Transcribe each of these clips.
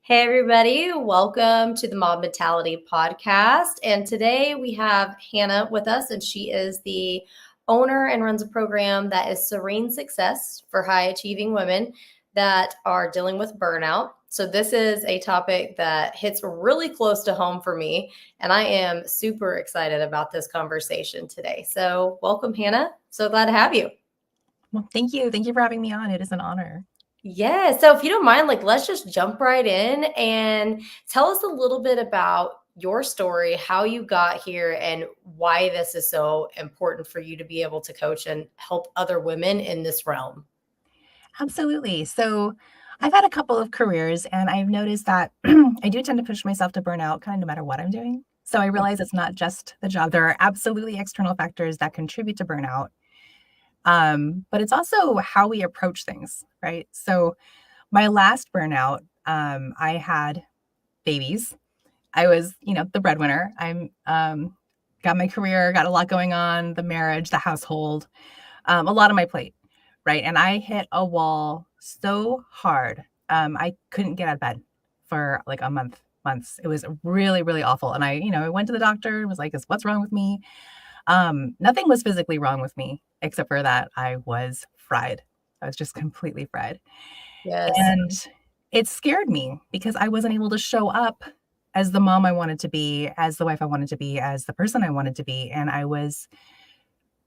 Hey, everybody. Welcome to the Mob Mentality podcast. And today we have Hannah with us, and she is the owner and runs a program that is Serene Success for high achieving women that are dealing with burnout. So, this is a topic that hits really close to home for me, and I am super excited about this conversation today. So, welcome, Hannah. So glad to have you. Well, thank you. Thank you for having me on. It is an honor. Yeah. So if you don't mind, let's just jump right in and tell us a little bit about your story, how you got here, and why this is so important for you to be able to coach and help other women in this realm. Absolutely. So I've had a couple of careers and I've noticed that I do tend to push myself to burnout kind of no matter what I'm doing. So I realize it's not just the job. There are absolutely external factors that contribute to burnout. But it's also how we approach things, right? So my last burnout, I had babies. I was, the breadwinner. I'm got my career, got a lot going on, the marriage, the household, a lot on my plate, right? And I hit a wall so hard. I couldn't get out of bed for like a months. It was really, really awful. And I went to the doctor and was like, what's wrong with me? Nothing was physically wrong with me, except for that I was fried. I was just completely fried. Yes. And it scared me because I wasn't able to show up as the mom I wanted to be, as the wife I wanted to be, as the person I wanted to be. And I was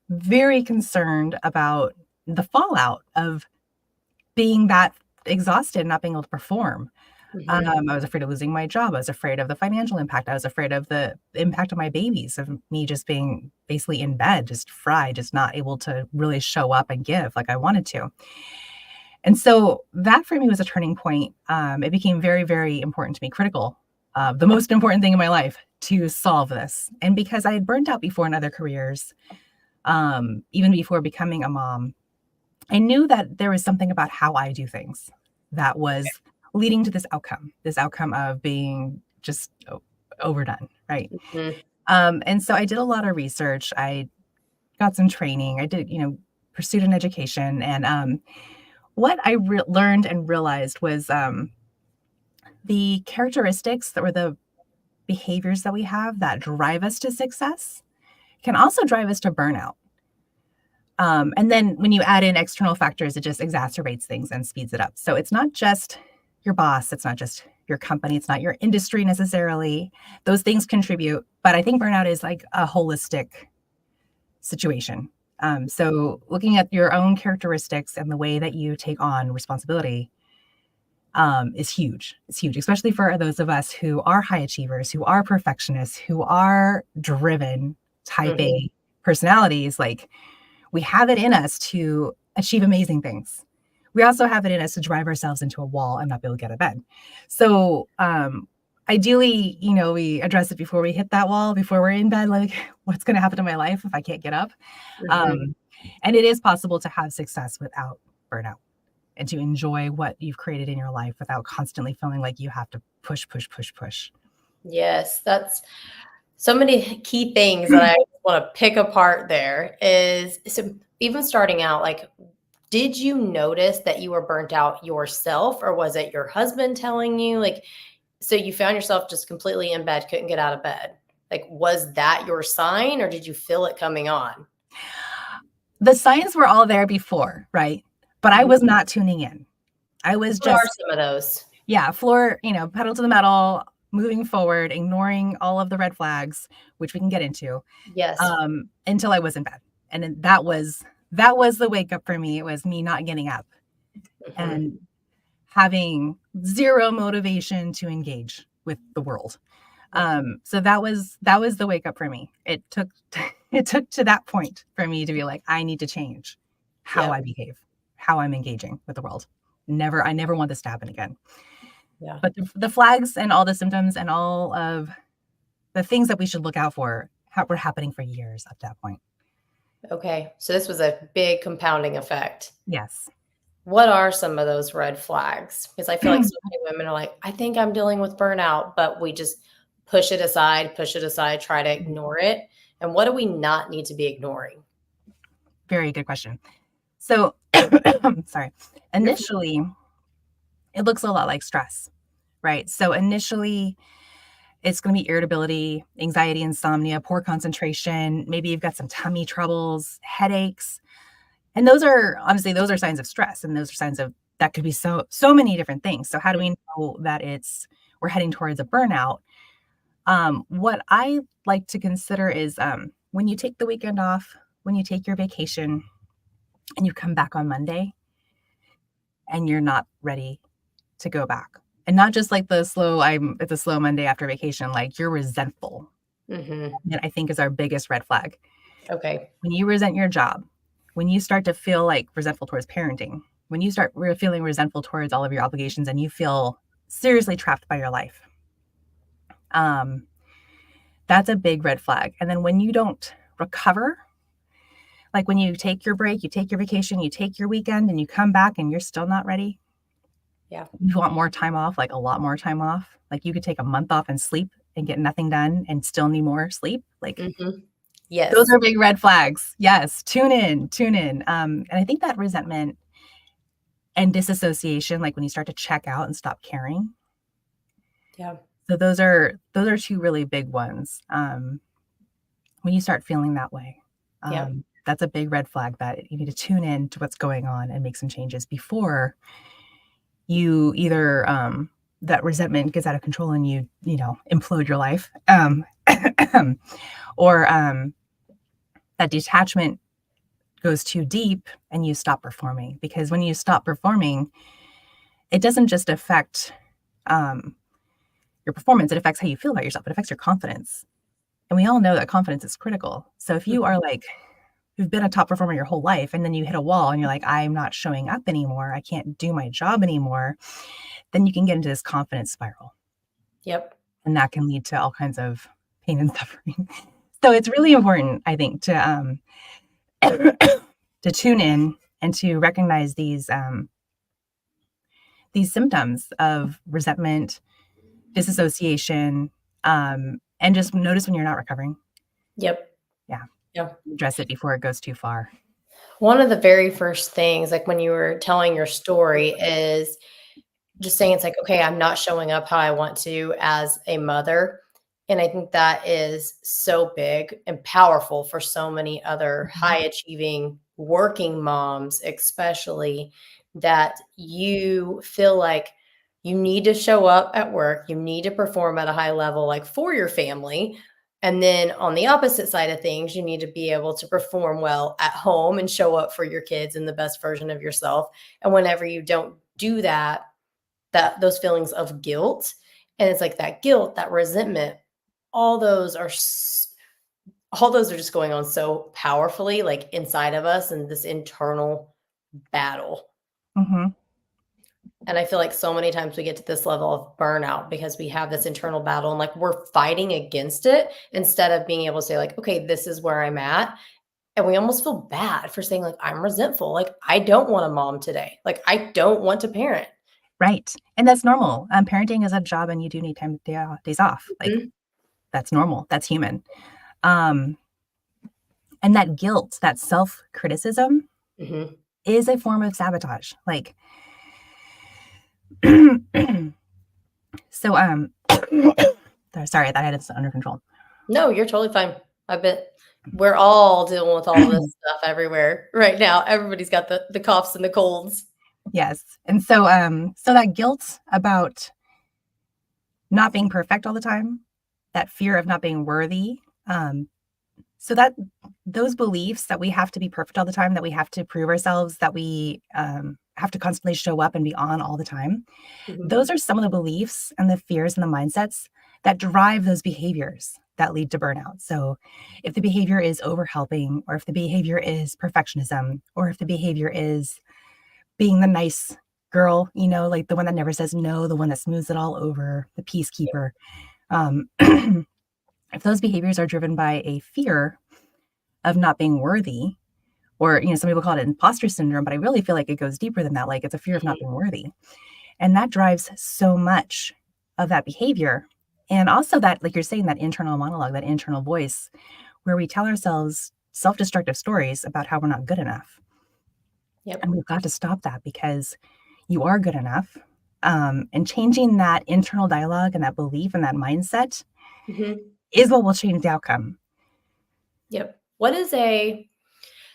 very concerned about the fallout of being that exhausted and not being able to perform. Mhm. I was afraid of losing my job. I was afraid of the financial impact. I was afraid of the impact of my babies, of me just being basically in bed, just fried, just not able to really show up and give like I wanted to. And so that for me was a turning point. It became very, very important to me, critical, the most important thing in my life to solve this. And because I had burnt out before in other careers, even before becoming a mom, I knew that there was something about how I do things that was leading to this outcome of being just overdone, right? Mhm. And so I did a lot of research. I got some training. I did, pursued an education. And what I learned and realized was the characteristics that were the behaviors that we have that drive us to success can also drive us to burnout. And then when you add in external factors, it just exacerbates things and speeds it up. So it's not just your boss, it's not just your company, it's not your industry necessarily. Those things contribute, but I think burnout is like a holistic situation. So looking at your own characteristics and the way that you take on responsibility is huge. It's huge, especially for those of us who are high achievers, who are perfectionists, who are driven, type Mhm. A personalities. Like, we have it in us to achieve amazing things. We also have it in us to drive ourselves into a wall and not be able to get out of bed. So, ideally, we address it before we hit that wall, before we're in bed, like, what's going to happen to my life if I can't get up? Mhm. Um, and it is possible to have success without burnout and to enjoy what you've created in your life without constantly feeling like you have to push, push, push, push. Yes, that's so many key things that I want to pick apart there is so even starting out, did you notice that you were burnt out yourself, or was it your husband telling you? So you found yourself just completely in bed, couldn't get out of bed. Was that your sign, or did you feel it coming on? The signs were all there before, right? But I Mhm. was not tuning in. I was What are just, some of those? yeah, floor, pedal to the metal, moving forward, ignoring all of the red flags, which we can get into, Yes. until I was in bed. And then that was the wake up for me. It was me not getting up Mhm. and having zero motivation to engage with the world. So that was the wake up for me. It took it took to that point for me to be like, I need to change how Yep. I behave, how I'm engaging with the world. I never want this to happen again. Yeah. But the flags and all the symptoms and all of the things that we should look out for were happening for years up to that point. Okay. So this was a big compounding effect. Yes. What are some of those red flags? Because I feel like so many women are like, I think I'm dealing with burnout, but we just push it aside, try to ignore it. And what do we not need to be ignoring? Very good question. So, sorry. You're Initially, it looks a lot like stress, right? So initially, it's going to be irritability, anxiety, insomnia, poor concentration. Maybe you've got some tummy troubles, headaches. And those are obviously those are signs of stress, and those are signs of that could be so many different things. So how do we know that we're heading towards a burnout? What I like to consider is when you take the weekend off, when you take your vacation, and you come back on Monday, and you're not ready to go back, and not just like it's a slow Monday after vacation. Like you're resentful. That I think is our biggest red flag. Okay. When you resent your job, when you start to feel like resentful towards parenting, when you start feeling resentful towards all of your obligations and you feel seriously trapped by your life, that's a big red flag. And then when you don't recover, like when you take your break, you take your vacation, you take your weekend, and you come back and you're still not ready. Yeah. You want more time off, like a lot more time off. Like you could take a month off and sleep and get nothing done and still need more sleep. Like Yes. those are big red flags. Yes. Tune in. And I think that resentment and disassociation, like when you start to check out and stop caring. Yeah. So those are two really big ones. When you start feeling that way, that's a big red flag that you need to tune in to what's going on and make some changes before you either that resentment gets out of control and you implode your life, or that detachment goes too deep and you stop performing. Because when you stop performing, it doesn't just affect your performance, it affects how you feel about yourself. It affects your confidence. And we all know that confidence is critical. So if you are like, you've been a top performer your whole life, and then you hit a wall and you're like, I'm not showing up anymore, I can't do my job anymore, then you can get into this confidence spiral. Yep. And that can lead to all kinds of pain and suffering. So it's really important, I think, to to tune in and to recognize these symptoms of resentment, disassociation, and just notice when you're not recovering. Yep. Yeah. Yeah. Address it before it goes too far. One of the very first things, like when you were telling your story, is just saying it's like, okay, I'm not showing up how I want to as a mother. And I think that is so big and powerful for so many other high achieving working moms, especially, that you feel like you need to show up at work, you need to perform at a high level, like for your family. And then on the opposite side of things, you need to be able to perform well at home and show up for your kids and the best version of yourself. And whenever you don't do that, those feelings of guilt, and it's like that guilt, that resentment, all those are just going on so powerfully, like inside of us, and this internal battle. And I feel like so many times we get to this level of burnout because we have this internal battle and like we're fighting against it instead of being able to say like, okay, this is where I'm at. And we almost feel bad for saying like, I'm resentful. Like, I don't want a mom today. Like, I don't want to parent. Right. And that's normal. Parenting is a job and you do need days off. Like that's normal. That's human. And that guilt, that self-criticism is a form of sabotage. Like, so, sorry, that had it under control. No, you're totally fine. I bet we're all dealing with all this stuff everywhere right now. Everybody's got the coughs and the colds. Yes. And so that guilt about not being perfect all the time, that fear of not being worthy, so that those beliefs that we have to be perfect all the time, that we have to prove ourselves, that we have to constantly show up and be on all the time, those are some of the beliefs and the fears and the mindsets that drive those behaviors that lead to burnout. So if the behavior is overhelping, or if the behavior is perfectionism, or if the behavior is being the nice girl, like the one that never says no, the one that smooths it all over, the peacekeeper. If those behaviors are driven by a fear of not being worthy, or, some people call it imposter syndrome, but I really feel like it goes deeper than that. Like it's a fear of not being worthy. And that drives so much of that behavior. And also that, like you're saying, that internal monologue, that internal voice, where we tell ourselves self-destructive stories about how we're not good enough. And we've got to stop that, because you are good enough. And changing that internal dialogue and that belief and that mindset Mhm. is what will change the outcome. Yep.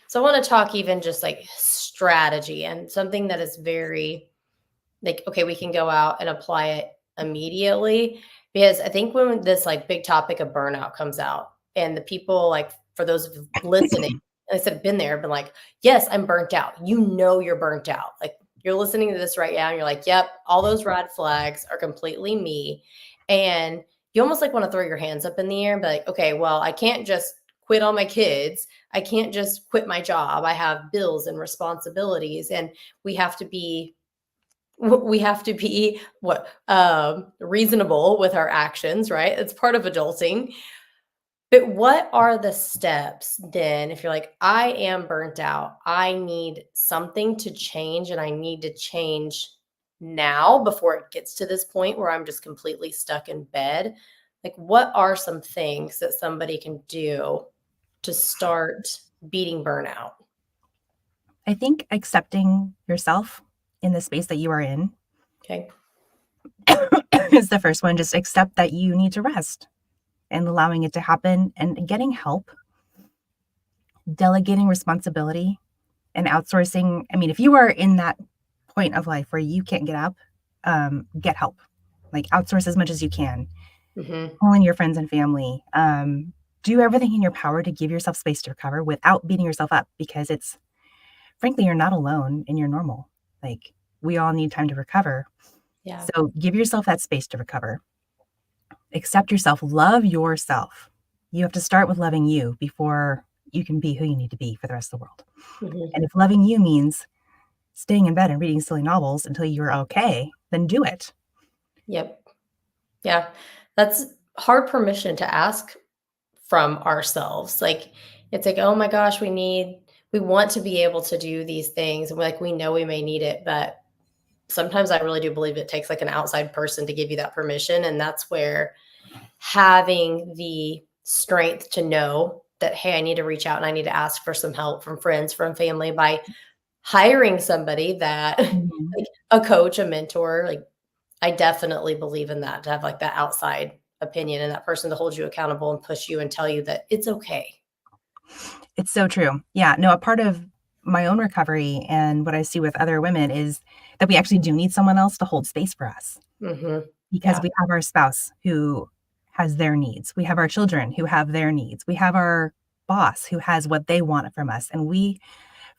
So I want to talk even just like strategy and something that is very like, okay, we can go out and apply it immediately because I think when this like big topic of burnout comes out and the people like for those of you listening, like I said, been there, been like, yes, I'm burnt out. You know, you're burnt out. Like you're listening to this right now and you're like, yep, all those red flags are completely me. And you almost like want to throw your hands up in the air and be like, okay, well, I can't just quit on my kids. I can't just quit my job. I have bills and responsibilities and we have to be we have to be what reasonable with our actions, right? It's part of adulting. But what are the steps then if you're like, I am burnt out, I need something to change and I need to change now before it gets to this point where I'm just completely stuck in bed? Like, what are some things that somebody can do to start beating burnout? I think accepting yourself in the space that you are in Okay. is the first one. Just accept that you need to rest and allowing it to happen and getting help, delegating responsibility and outsourcing. I mean, if you are in that point of life where you can't get up, get help. Like outsource as much as you can. Hmm. Call in your friends and family. Do everything in your power to give yourself space to recover without beating yourself up because it's frankly, you're not alone and you're normal. Like we all need time to recover. Yeah. So give yourself that space to recover. Accept yourself, love yourself. You have to start with loving you before you can be who you need to be for the rest of the world. Hmm. And if loving you means staying in bed and reading silly novels until you're okay, then do it. Yep. Yeah. That's hard permission to ask from ourselves. Like it's like, oh my gosh, we want to be able to do these things. And like we know we may need it, but sometimes I really do believe it takes like an outside person to give you that permission. And that's where having the strength to know that, hey, I need to reach out and I need to ask for some help from friends, from family by hiring somebody that Mhm. like a coach, a mentor, like I definitely believe in that to have like that outside opinion and that person to hold you accountable and push you and tell you that it's okay. It's so true. Yeah, no, a part of my own recovery and what I see with other women is that we actually do need someone else to hold space for us Mhm. because Yeah. we have our spouse who has their needs. We have our children who have their needs. We have our boss who has what they want from us. And we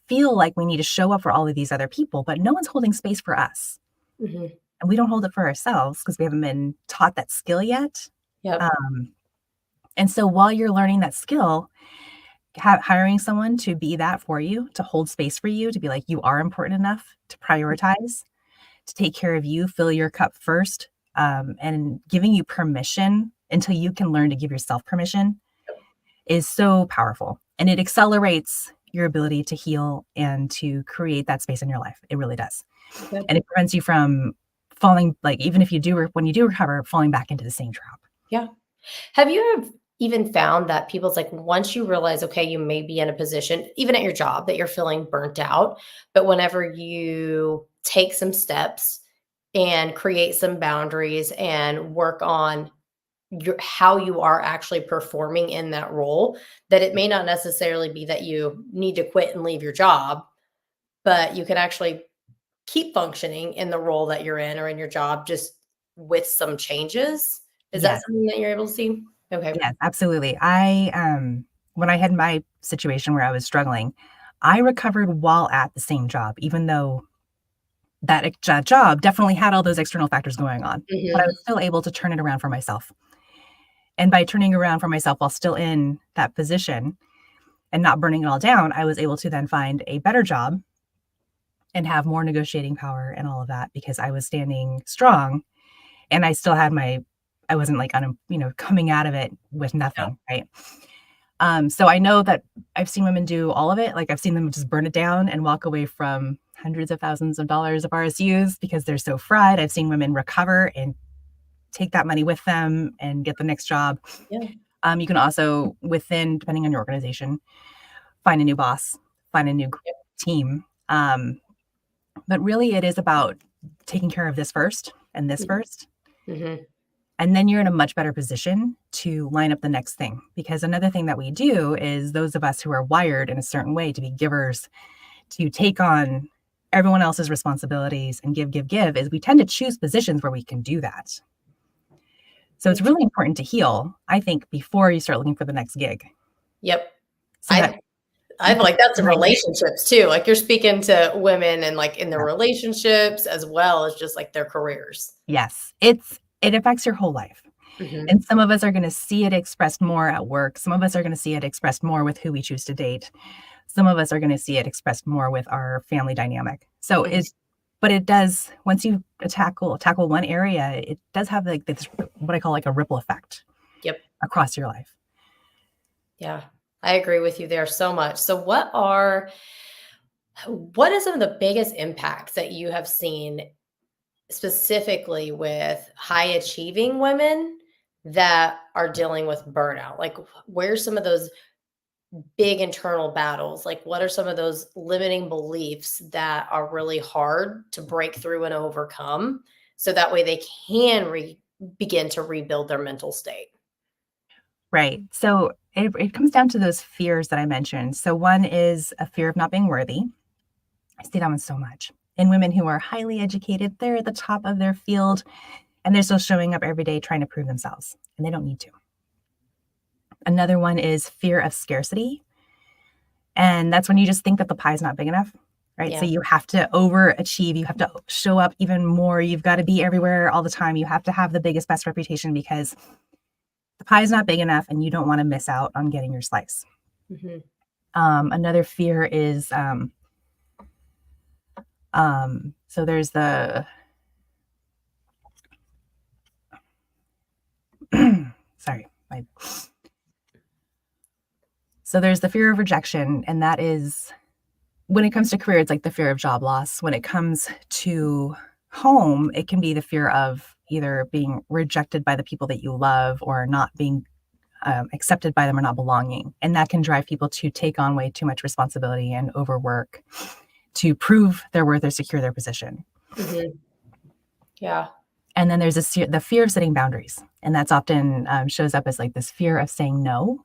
feel like we need to show up for all of these other people, but no one's holding space for us. Mhm. And we don't hold it for ourselves because we haven't been taught that skill yet. Yep. Um, and so while you're learning that skill, hiring someone to be that for you, to hold space for you, to be like, you are important enough to prioritize, to take care of you, fill your cup first, and giving you permission until you can learn to give yourself permission is so powerful. And it accelerates your ability to heal and to create that space in your life. It really does. Yep. And it prevents you from falling, like, even if you do, when you do recover, falling back into the same trap. Yeah. Have you ever even found that people's like once you realize, okay, you may be in a position, even at your job, that you're feeling burnt out, but whenever you take some steps and create some boundaries and work on how you are actually performing in that role, that it may not necessarily be that you need to quit and leave your job, but you can actually keep functioning in the role that you're in or in your job just with some changes. Is that Yes. something that you're able to see? Okay. Yes, absolutely. When I had my situation where I was struggling, I recovered while at the same job, even though that job definitely had all those external factors going on, but I Mhm. was still able to turn it around for myself. And by turning around for myself while still in that position and not burning it all down, I was able to then find a better job and have more negotiating power and all of that because I was standing strong and I still had I wasn't like coming out of it with Yeah. nothing, right? So I know that I've seen women do all of it. Like I've seen them just burn it down and walk away from hundreds of thousands of dollars of RSUs because they're so fried. I've seen women recover and take that money with them and get the next job. Yeah. You can also, depending on your organization, find a new boss, find a new Yep. team. But really, it is about taking care of this first and this first. Mm-hmm. And then you're in a much better position to line up the next thing. Because another thing that we do is those of us who are wired in a certain way to be givers, to take on everyone else's responsibilities and give, is we tend to choose positions where we can do that. So it's really important to heal, I think, before you start looking for the next gig. Yep. So I feel like that's in relationships too. Like you're speaking to women and like in their relationships as well as just like their careers. Yes, it affects your whole life. Mm-hmm. And some of us are going to see it expressed more at work. Some of us are going to see it expressed more with who we choose to date. Some of us are going to see it expressed more with our family dynamic. So but it does, once you tackle one area, it does have like this, what I call like a ripple effect. Yep. Across your life. Yeah, I agree with you there so much. So what are some of the biggest impacts that you have seen specifically with high achieving women that are dealing with burnout? Like where's some of those big internal battles? Like what are some of those limiting beliefs that are really hard to break through and overcome so that way they can begin to rebuild their mental state? Right. So it comes down to those fears that I mentioned. So one is a fear of not being worthy. I see that one so much. In women who are highly educated, they're at the top of their field and they're still showing up every day trying to prove themselves, and they don't need to. Another one is fear of scarcity. And that's when you just think that the pie is not big enough, right? Yeah. So you have to overachieve. You have to show up even more. You've got to be everywhere all the time. You have to have the biggest, best reputation because the pie is not big enough and you don't want to miss out on getting your slice. Mm-hmm. Another fear is, so there's the, sorry. So there's the fear of rejection, and that is, when it comes to career, it's like the fear of job loss. When it comes to home, it can be the fear of either being rejected by the people that you love or not being accepted by them or not belonging. And that can drive people to take on way too much responsibility and overwork to prove their worth or secure their position. Mm-hmm. Yeah. And then there's the fear of setting boundaries. And that's often shows up as like this fear of saying no,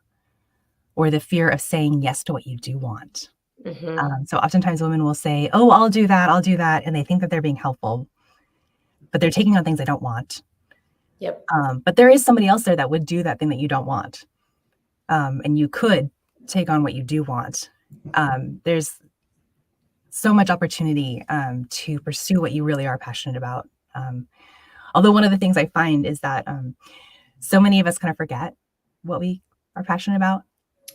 or the fear of saying yes to what you do want. Mm-hmm. So oftentimes women will say, oh, I'll do that. And they think that they're being helpful, but they're taking on things they don't want. Yep. But there is somebody else there that would do that thing that you don't want. And you could take on what you do want. There's so much opportunity to pursue what you really are passionate about. Although one of the things I find is that so many of us kind of forget what we are passionate about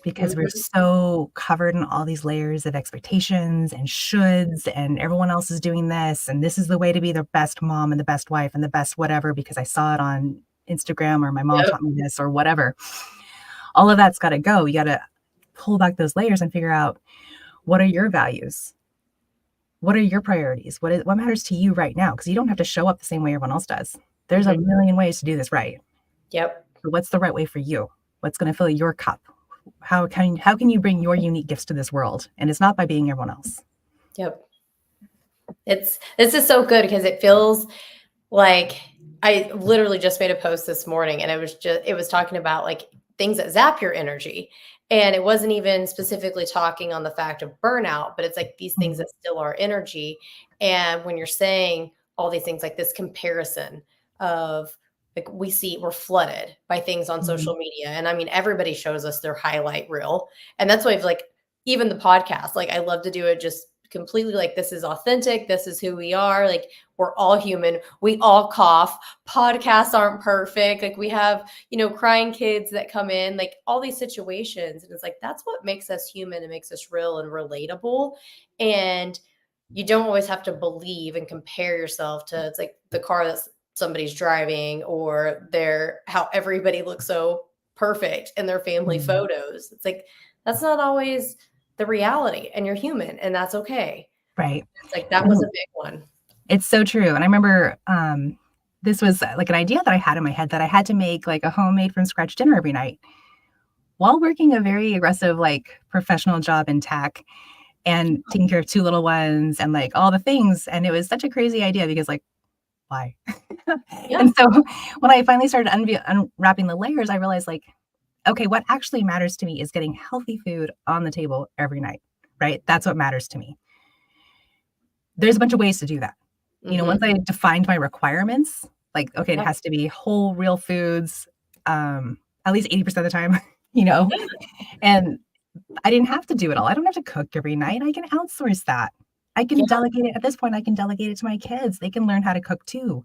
because we're so covered in all these layers of expectations and shoulds, and everyone else is doing this, and this is the way to be the best mom and the best wife and the best whatever because I saw it on Instagram or my mom taught me this or whatever. All of that's got to go. You got to pull back those layers and figure out, what are your values? What are your priorities? What matters to you right now? Because you don't have to show up the same way everyone else does. There's a million ways to do this right. Yep. So what's the right way for you? What's going to fill your cup? How can you bring your unique gifts to this world? And it's not by being everyone else. Yep. This is so good because it feels like I literally just made a post this morning and it was talking about like things that zap your energy. And it wasn't even specifically talking on the fact of burnout, but it's like these things that still are energy. And when you're saying all these things like this comparison of like we're flooded by things on social media. And I mean, everybody shows us their highlight reel. And that's why I've like, even the podcast, like I love to do it just completely like this is authentic. This is who we are. Like we're all human. We all cough. Podcasts aren't perfect. Like we have, crying kids that come in, like all these situations. And it's like, that's what makes us human and makes us real and relatable. And you don't always have to believe and compare yourself to, it's like the car that somebody's driving or how everybody looks so perfect in their family photos. It's like, that's not always the reality, and you're human, and that's okay. Right. It's like, that was a big one. It's so true. And I remember this was like an idea that I had in my head that I had to make like a homemade from scratch dinner every night while working a very aggressive, like professional job in tech. and taking care of 2 little ones and, like, all the things, and it was such a crazy idea because, like, why? Yeah. And so when I finally started unwrapping the layers, I realized, like, okay, what actually matters to me is getting healthy food on the table every night, right? That's what matters to me. There's a bunch of ways to do that. You know, once Mm-hmm. I defined my requirements, like, okay, it Yep. has to be whole, real foods, at least 80% of the time, you know, and I didn't have to do it all. I don't have to cook every night. I can outsource that. I can Yeah. delegate it. At this point, I can delegate it to my kids. They can learn how to cook too.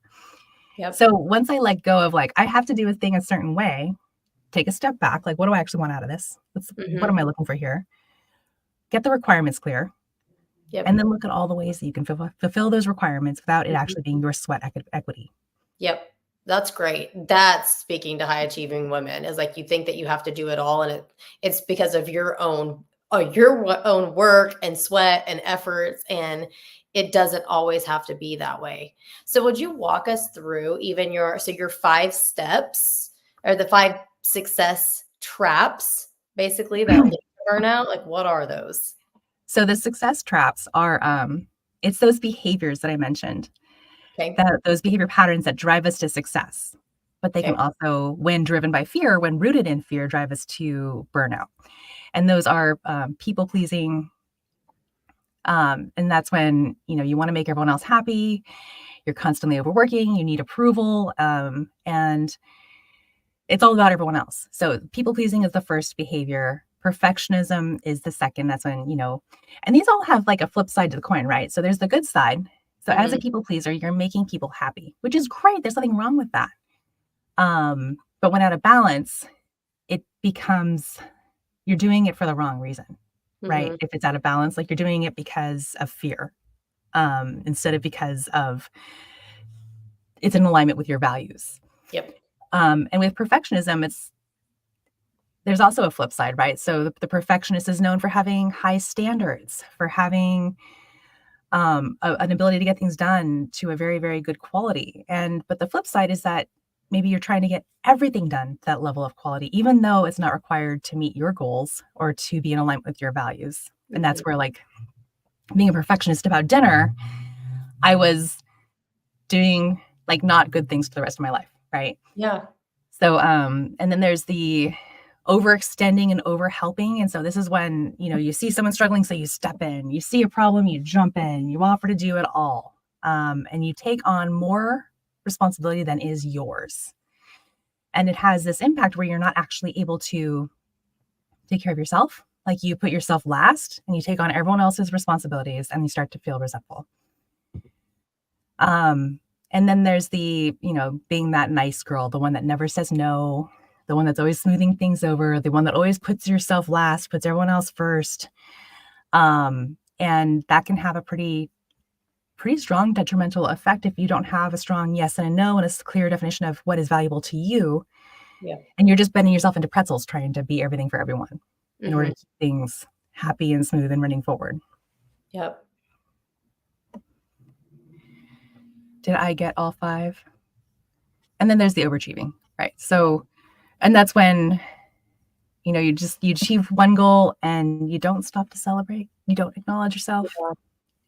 Yep. So once I let go of like, I have to do a thing a certain way, take a step back. Like, what do I actually want out of this? What Mm-hmm. am I looking for here? Get the requirements clear, Yep. and then look at all the ways that you can fulfill those requirements without it Mhm. actually being your sweat equity. Yep. That's great. That's speaking to high achieving women is like you think that you have to do it all, and it's because of your own work and sweat and efforts, and it doesn't always have to be that way. So would you walk us through even your 5 steps or the 5 success traps basically that lead to burnout? Like what are those? So the success traps are it's those behaviors that I mentioned, Okay. that those behavior patterns that drive us to success. But they can Okay. also, when driven by fear, when rooted in fear, drive us to burnout. And those are people pleasing. And that's when, you know, you want to make everyone else happy. You're constantly overworking. You need approval. And it's all about everyone else. So people pleasing is the first behavior. Perfectionism is the second. That's when, you know, and these all have like a flip side to the coin, right? So there's the good side. So as a Mhm. people pleaser, you're making people happy, which is great. There's nothing wrong with that. But when out of balance, it becomes you're doing it for the wrong reason, right? Mhm. If it's out of balance, like you're doing it because of fear, instead of because of it's in alignment with your values. Yep. And with perfectionism, it's there's also a flip side, right? So the perfectionist is known for having high standards, for having an ability to get things done to a very, very good quality. And but the flip side is that maybe you're trying to get everything done to that level of quality, even though it's not required to meet your goals or to be in alignment with your values. And that's Mhm. where like being a perfectionist about dinner, I was doing like not good things for the rest of my life, right? Yeah. So and then there's the overextending and overhelping. And so this is when, you know, you see someone struggling, so you step in, you see a problem, you jump in, you offer to do it all. And you take on more responsibility than is yours. And it has this impact where you're not actually able to take care of yourself. Like you put yourself last and you take on everyone else's responsibilities and you start to feel resentful. Um, and then there's the, you know, being that nice girl, the one that never says no, the one that's always smoothing things over, the one that always puts yourself last, puts everyone else first. And that can have a pretty strong detrimental effect if you don't have a strong yes and a no and a clear definition of what is valuable to you. Yeah. And you're just bending yourself into pretzels trying to be everything for everyone in order Mhm. to keep things happy and smooth and running forward. Yep. Did I get all five? And then there's the overachieving, right? So, and that's when, you know, you achieve one goal and you don't stop to celebrate. You don't acknowledge yourself. Yeah.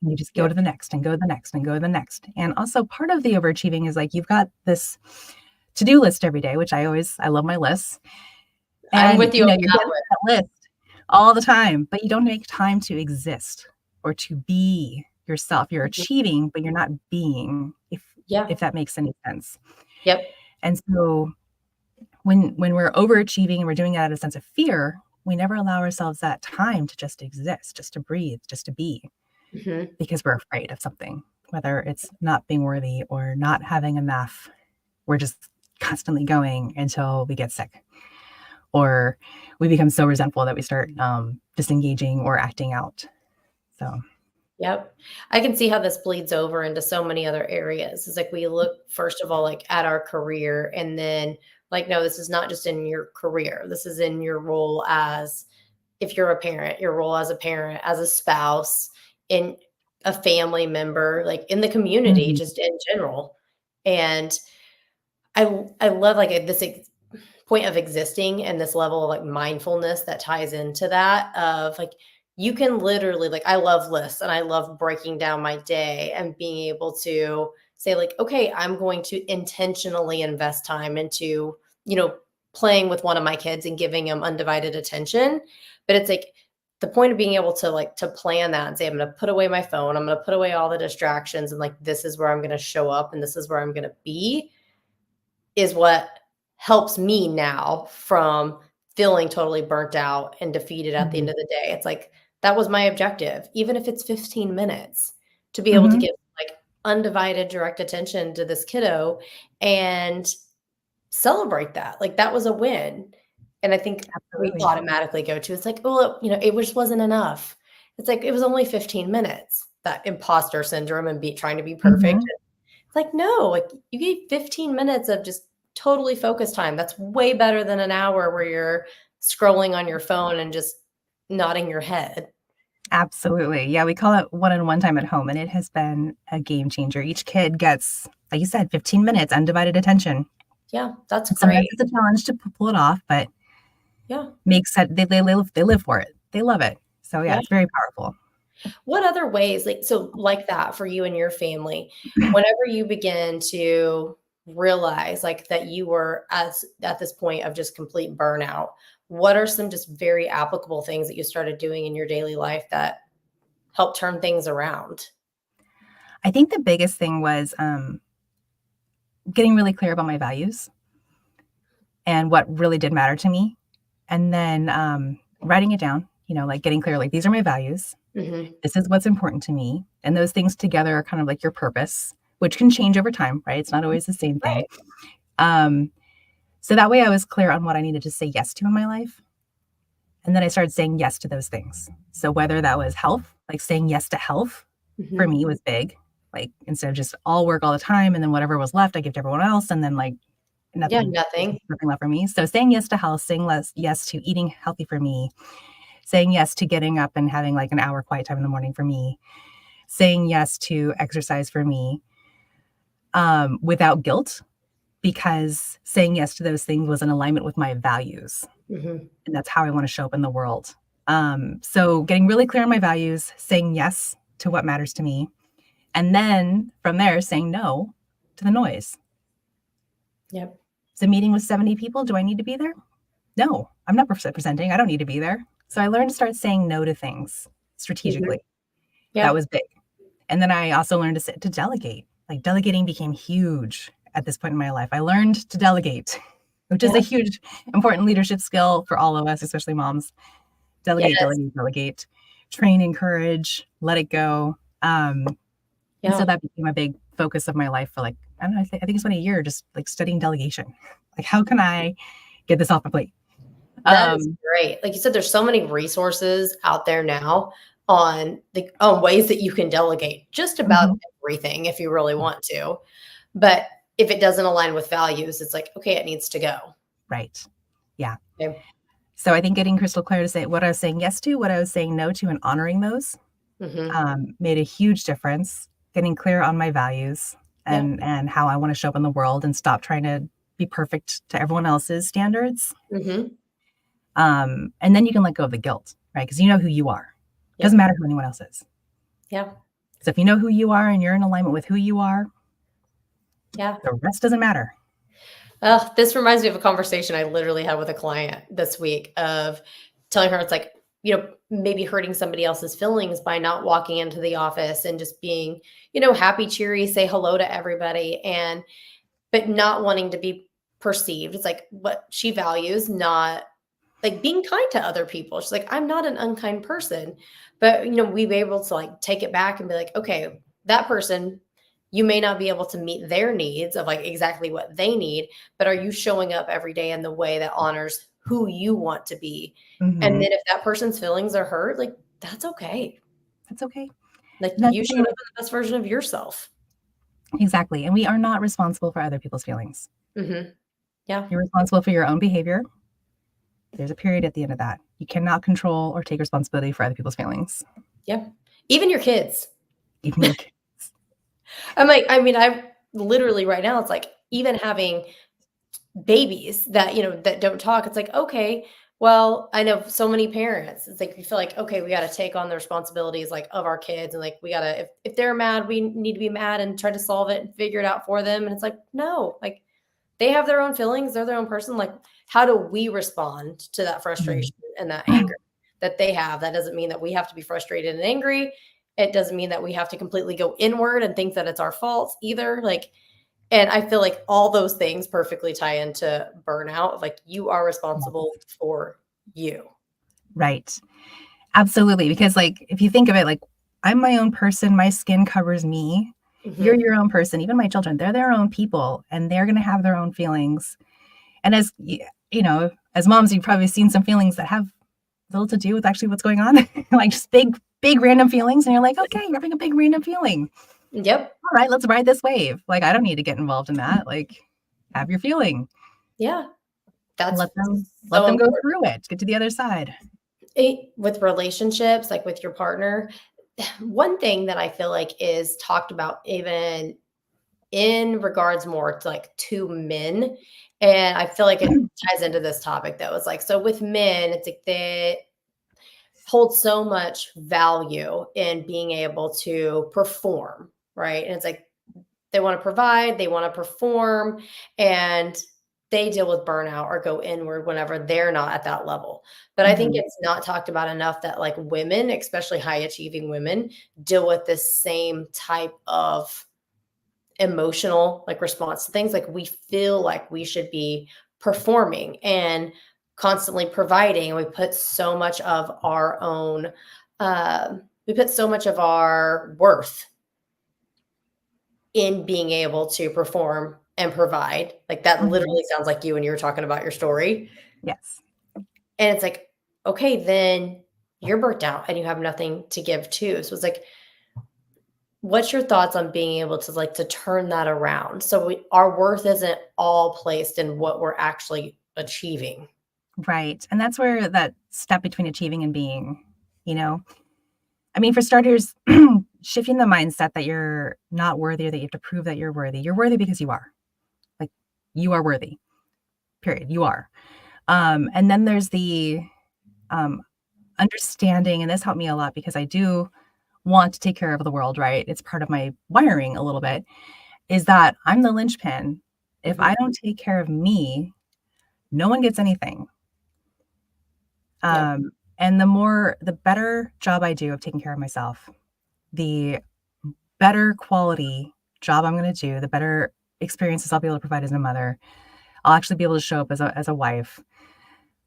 And you just go to Yep. the next and go to the next and go to the next. And also part of the overachieving is like you've got this to-do list every day, which I love my lists. I'm And with you you on know, you're that getting one. to that list all the time, but you don't make time to exist or to be yourself. You're Mhm. achieving, but you're not being, Yeah. if that makes any sense. Yep. And so when we're overachieving and we're doing it out of a sense of fear, we never allow ourselves that time to just exist, just to breathe, just to be, Mhm. because we're afraid of something, whether it's not being worthy or not having enough. We're just constantly going until we get sick or we become so resentful that we start disengaging or acting out. So, Yep. I can see how this bleeds over into so many other areas. It's like we look first of all like at our career and then like no, this is not just in your career. This is in your role as if you're a parent, your role as a parent, as a spouse, in a family member, like in the community, mhm, just in general. And I love like this point of existing and this level of like mindfulness that ties into that of like you can literally, like, I love lists and I love breaking down my day and being able to say, like, okay, I'm going to intentionally invest time into, you know, playing with one of my kids and giving them undivided attention. But it's like the point of being able to like to plan that and say, I'm going to put away my phone, I'm going to put away all the distractions, and like this is where I'm going to show up and this is where I'm going to be, is what helps me now from feeling totally burnt out and defeated at the end Mhm. of the day. It's like, that was my objective, even if it's 15 minutes, to be able to Mhm. give like undivided direct attention to this kiddo and celebrate that. Like that was a win. And I think we Absolutely. automatically go to, it's like, oh, you know, it just wasn't enough. It's like it was only 15 minutes. That imposter syndrome and be trying to be perfect. Mhm. It's like, no, like you gave 15 minutes of just totally focused time. That's way better than an hour where you're scrolling on your phone and just nodding your head. Absolutely. Yeah, we call it one-on-one time at home, and it has been a game changer. Each kid gets, like you said, 15 minutes undivided attention. Yeah, that's And sometimes great. it's a challenge to pull it off, but Yeah. makes it they live for it. They love it. So, yeah, Yeah. it's very powerful. What other ways, like, so like that for you and your family, whenever you begin to realize like that you were as at this point of just complete burnout, what are some just very applicable things that you started doing in your daily life that helped turn things around? I think the biggest thing was, getting really clear about my values and what really did matter to me, and then, writing it down, like, getting clear, like, "These are my values. Mhm. This is what's important to me," and those things together are kind of like your purpose, which can change over time, right? It's not always the same thing. Right. Um, so that way I was clear on what I needed to say yes to in my life, and then I started saying yes to those things. So whether that was health, like saying yes to health for Mhm. me was big. Like instead of just all work all the time and then whatever was left, I give to everyone else and then like Yeah, nothing nothing. nothing left for me. So saying yes to health, saying less yes to eating healthy for me, saying yes to getting up and having like an hour quiet time in the morning for me, saying yes to exercise for me, without guilt, because saying yes to those things was in alignment with my values. Mhm. And that's how I want to show up in the world. So getting really clear on my values, saying yes to what matters to me, and then from there saying no to the noise. Yep. Is a meeting with 70 people? Do I need to be there? No, I'm not presenting. I don't need to be there. So I learned to start saying no to things Mhm. strategically. That Yeah. was big. And then I also learned to delegate. Like delegating became huge at this point in my life. I learned to delegate, which is a Yeah. huge, important leadership skill for all of us, especially moms. Delegate, Yes. delegate, delegate, train, encourage, let it go. And so Yeah. that became a big focus of my life for like, I don't know, I think it's been a year just like studying delegation. Like, how can I get this off my plate? That is Um, great. Like you said, there's so many resources out there now on ways that you can delegate just about mhm, everything if you really want to. But if it doesn't align with values, it's like, okay, it needs to go. right. Yeah. Okay. So I think getting crystal clear to say what I was saying yes to, what I was saying no to, and honoring those Mhm. made a huge difference. Getting clear on my values Yeah. and how I want to show up in the world and stop trying to be perfect to everyone else's standards. Mhm. And then you can let go of the guilt, right? Because you know who you are. It doesn't Yep. matter who anyone else is. Yeah. So if you know who you are and you're in alignment with who you are, Yeah. the rest doesn't matter. This reminds me of a conversation I literally had with a client this week of telling her it's like, you know, maybe hurting somebody else's feelings by not walking into the office and just being, you know, happy, cheery, say hello to everybody and but not wanting to be perceived. It's like what she values, not like being kind to other people. She's like, I'm not an unkind person. But you know, we be able to like take it back and be like, okay, that person, you may not be able to meet their needs of like exactly what they need, but are you showing up every day in the way that honors who you want to be? And Mhm. then if that person's feelings are hurt, like that's okay. That's okay. Like And that's you the showed thing. up in the best version of yourself. Exactly. And we are not responsible for other people's feelings. Hmm. Yeah. You're responsible for your own behavior. There's a period at the end of that. You cannot control or take responsibility for other people's feelings, Yeah. Even your kids. even your kids. I'm like, I mean, I literally right now, it's like even having babies that, you know, that don't talk, it's like, okay, Well, I know so many parents, it's like, we feel like, okay, we got to take on the responsibilities like of our kids. And like, we got to, if they're mad, we need to be mad and try to solve it and figure it out for them. And it's like, no, like they have their own feelings. They're their own person. Like, how do we respond to that Mhm. frustration and that anger that they have? That doesn't mean that we have to be frustrated and angry. It doesn't mean that we have to completely go inward and think that it's our fault either. Like, and I feel like all those things perfectly tie into burnout. Like, you are responsible Yes. for you. Right. Absolutely. Because like if you think of it, like I'm my own person, my skin covers me. You're Mhm. your own person. Even my children, they're their own people and they're going to have their own feelings. And you know, as moms, you've probably seen some feelings that have little to do with actually what's going on, like just big random feelings. And you're like, okay, you're having a big random feeling. Yep. All right, let's ride this wave. Like, I don't need to get involved in that. Like, have your feeling. Yeah. That's Let so them go important. through it. Get to the other side. With relationships, like with your partner, one thing that I feel like is talked about even in regards more to like to men, and I feel like it ties into this topic though. It's like, so with men, it's like they hold so much value in being able to perform, right? And it's like they want to provide, they want to perform, and they deal with burnout or go inward whenever they're not at that level. But I think Mhm. it's not talked about enough that like women, especially high achieving women, deal with this same type of emotional like response to things. Like, we feel like we should be performing and constantly providing, and we put so much of our own we put so much of our worth in being able to perform and provide. Like, that Mhm. literally sounds like you when you were talking about your story. Yes. And it's like, okay, then you're burnt out and you have nothing to give too. So it's like, what's your thoughts on being able to like to turn that around? So our worth isn't all placed in what we're actually achieving. Right. And that's where that step between achieving and being, you know? I mean, for starters, shifting the mindset that you're not worthy or that you have to prove that you're worthy. You're worthy because you are. Like, you are worthy. Period. You are. And then there's the um understanding, and this helped me a lot because I do want to take care of the world, right? It's part of my wiring a little bit, is that I'm the linchpin. If Mhm. I don't take care of me, no one gets anything. Yep. And the better job I do of taking care of myself, the better quality job I'm going to do, the better experiences I'll be able to provide as a mother. I'll actually be able to show up as a wife.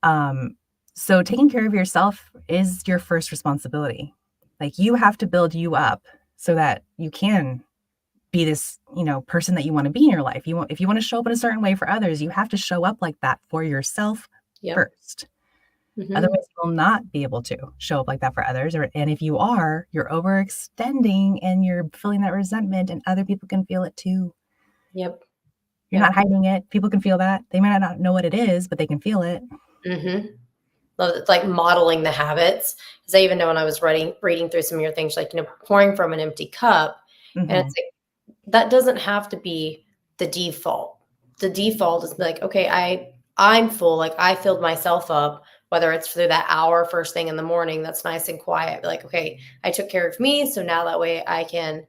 Um, so taking care of yourself is your first responsibility. Like, you have to build you up so that you can be this, person that you want to be in your life. If you want to show up in a certain way for others, you have to show up like that for yourself Yep. first. Mhm. Otherwise, you will not be able to show up like that for others. And if you are, you're overextending and you're feeling that resentment, and other people can feel it too. Yep. You're not Yep. hiding it. People can feel that. They might not know what it is, but they can feel it. Mhm. Love it's like modeling the habits. Because I even know when I was reading through some of your things, like, pouring from an empty cup, and Hmm. it's like, that doesn't have to be the default. The default is like, okay, I'm full, like I filled myself up, whether it's through that hour first thing in the morning that's nice and quiet. Be like, okay, I took care of me, so now that way I can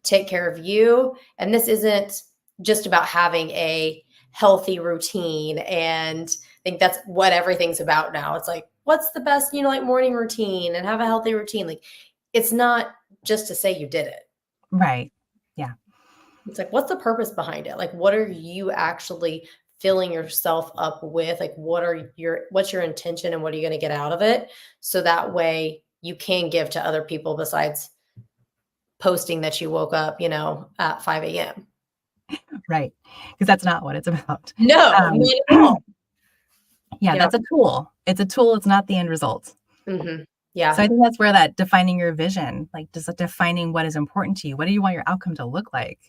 take care of you. And this isn't just about having a healthy routine. And I think that's what everything's about now. It's like, what's the best, like morning routine and have a healthy routine. Like, it's not just to say you did it. Right. Yeah. It's like, what's the purpose behind it? Like, what are you actually filling yourself up with? Like, what's your intention and what are you going to get out of it? So that way you can give to other people besides posting that you woke up, at 5 a.m. Right. Because that's not what it's about. No, Um, not at all. yeah, Yep. that's a tool. It's a tool. It's not the end result. Hmm. So I Yeah. think that's where that defining your vision, like just defining what is important to you. What do you want your outcome to look like?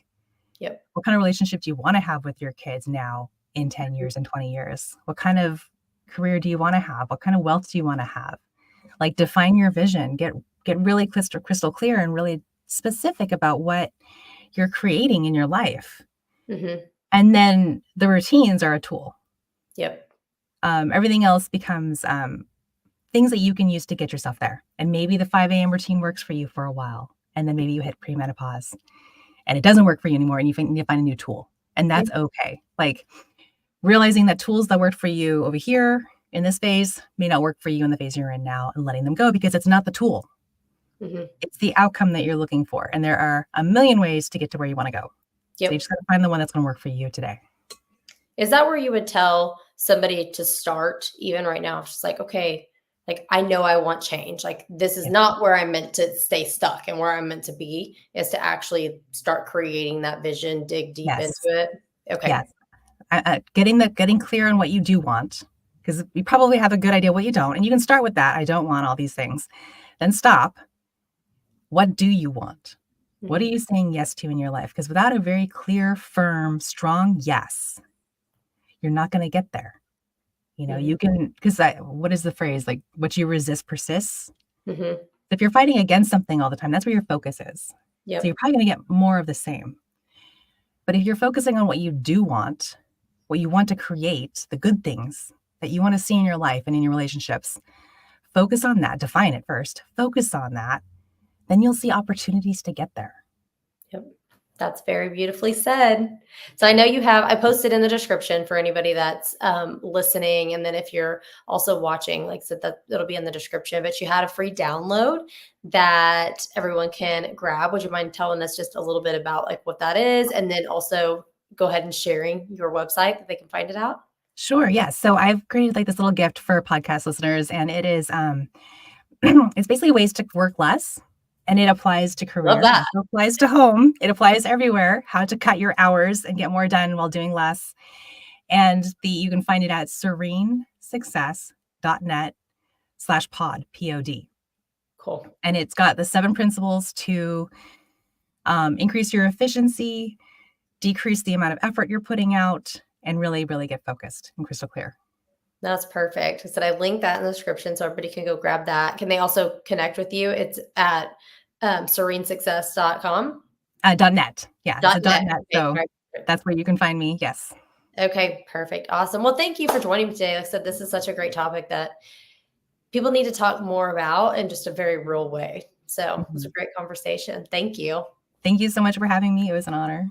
Yep. What kind of relationship do you want to have with your kids now in 10 years and 20 years? What kind of career do you want to have? What kind of wealth do you want to have? Like, define your vision, get really crystal clear and really specific about what you're creating in your life. Hmm. And then the routines are a tool. Yep. Everything else becomes things that you can use to get yourself there. And maybe the 5 a.m. routine works for you for a while. And then maybe you hit premenopause and it doesn't work for you anymore and you need to find a new tool. And that's okay. Like realizing that tools that worked for you over here in this phase may not work for you in the phase you're in now, and letting them go because it's not the tool. Mm-hmm. It's the outcome that you're looking for. And there are a million ways to get to where you want to go. Yep. So you just got to find the one that's going to work for you today. Is that where you would tell somebody to start even right now? It's just like, okay, like I know I want change. Like this is not where I'm meant to stay stuck, and where I'm meant to be is to actually start creating that vision, dig deep into it. Okay. Yes. Getting clear on what you do want, because you probably have a good idea what you don't. And you can start with that. I don't want all these things. Then stop. What do you want? Mm-hmm. What are you saying yes to in your life? Because without a very clear, firm, strong yes, you're not going to get there. You know, you can, because what is the phrase? Like what you resist persists. Mm-hmm. If you're fighting against something all the time, that's where your focus is. Yep. So you're probably going to get more of the same. But if you're focusing on what you do want, what you want to create, the good things that you want to see in your life and in your relationships, focus on that. Define it first. Focus on that. Then you'll see opportunities to get there. Yep. That's very beautifully said. So I know you have, I posted in the description for anybody that's listening. And then if you're also watching, like I said, that it'll be in the description, but you had a free download that everyone can grab. Would you mind telling us just a little bit about like what that is? And then also go ahead and sharing your website that they can find it out. Sure. Yeah. So I've created like this little gift for podcast listeners, and it is, it's basically ways to work less. And it applies to career, it applies to home, it applies everywhere, how to cut your hours and get more done while doing less. And you can find it at serenesuccess.net/pod, POD. Cool. And it's got the 7 principles to increase your efficiency, decrease the amount of effort you're putting out, and really, really get focused and crystal clear. That's perfect. So I linked that in the description so everybody can go grab that. Can they also connect with you? It's at serenesuccess.com. .net. Yeah, it's a .net. .net. So that's where you can find me. Yes. Okay, perfect. Awesome. Well, thank you for joining me today. Like I said, this is such a great topic that people need to talk more about in just a very real way. So it was a great conversation. Thank you. Thank you so much for having me. It was an honor.